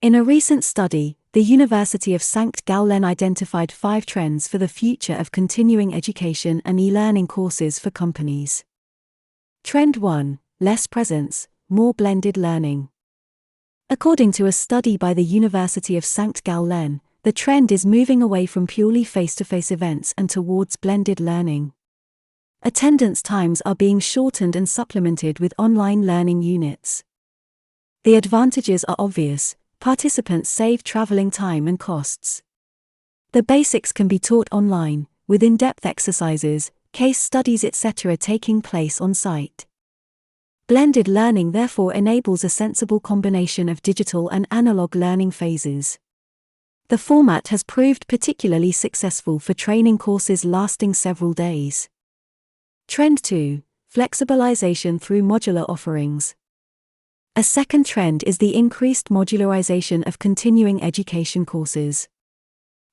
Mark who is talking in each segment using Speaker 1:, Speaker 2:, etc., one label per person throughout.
Speaker 1: In a recent study, the University of St. Gallen identified 5 trends for the future of continuing education and e-learning courses for companies. Trend 1: less presence, more blended learning. According to a study by the University of St. Gallen, the trend is moving away from purely face-to-face events and towards blended learning. Attendance times are being shortened and supplemented with online learning units. The advantages are obvious. Participants save traveling time and costs. The basics can be taught online, with in-depth exercises, case studies etc. taking place on site. Blended learning therefore enables a sensible combination of digital and analog learning phases. The format has proved particularly successful for training courses lasting several days. Trend 2: flexibilization through modular offerings. A second trend is the increased modularization of continuing education courses.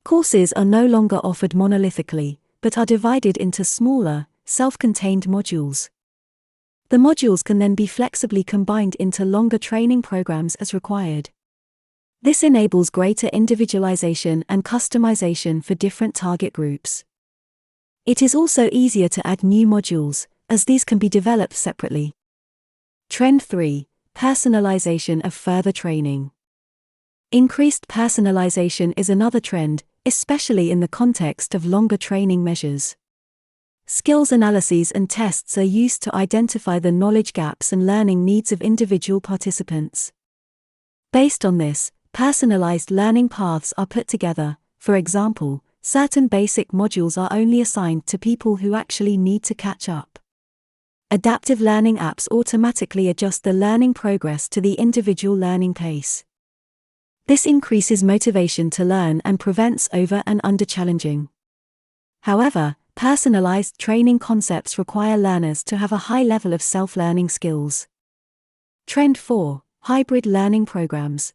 Speaker 1: Courses are no longer offered monolithically, but are divided into smaller, self-contained modules. The modules can then be flexibly combined into longer training programs as required. This enables greater individualization and customization for different target groups. It is also easier to add new modules, as these can be developed separately. Trend 3: personalization of further training. Increased personalization is another trend, especially in the context of longer training measures. Skills analyses and tests are used to identify the knowledge gaps and learning needs of individual participants. Based on this, personalized learning paths are put together. For example, certain basic modules are only assigned to people who actually need to catch up. Adaptive learning apps automatically adjust the learning progress to the individual learning pace. This increases motivation to learn and prevents over and under-challenging. However, personalized training concepts require learners to have a high level of self-learning skills. Trend 4: hybrid learning programs.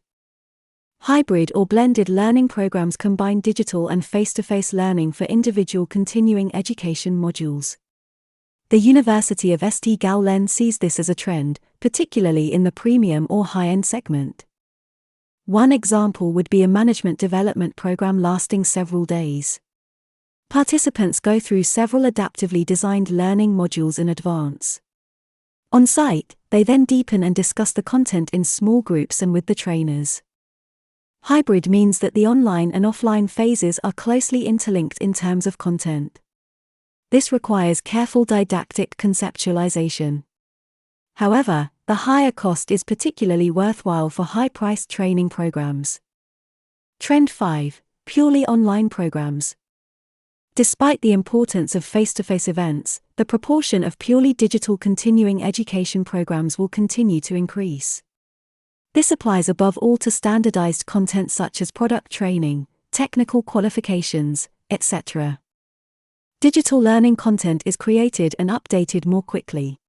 Speaker 1: Hybrid or blended learning programs combine digital and face-to-face learning for individual continuing education modules. The University of St. Gallen sees this as a trend, particularly in the premium or high-end segment. One example would be a management development program lasting several days. Participants go through several adaptively designed learning modules in advance. On site, they then deepen and discuss the content in small groups and with the trainers. Hybrid means that the online and offline phases are closely interlinked in terms of content. This requires careful didactic conceptualization. However, the higher cost is particularly worthwhile for high-priced training programs. Trend 5: purely online programs. Despite the importance of face-to-face events, the proportion of purely digital continuing education programs will continue to increase. This applies above all to standardized content such as product training, technical qualifications, etc. Digital learning content is created and updated more quickly.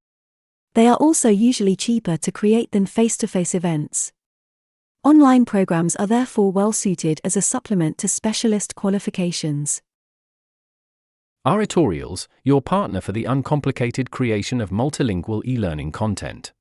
Speaker 1: They are also usually cheaper to create than face-to-face events. Online programs are therefore well suited as a supplement to specialist qualifications.
Speaker 2: ai-torials, your partner for the uncomplicated creation of multilingual e-learning content.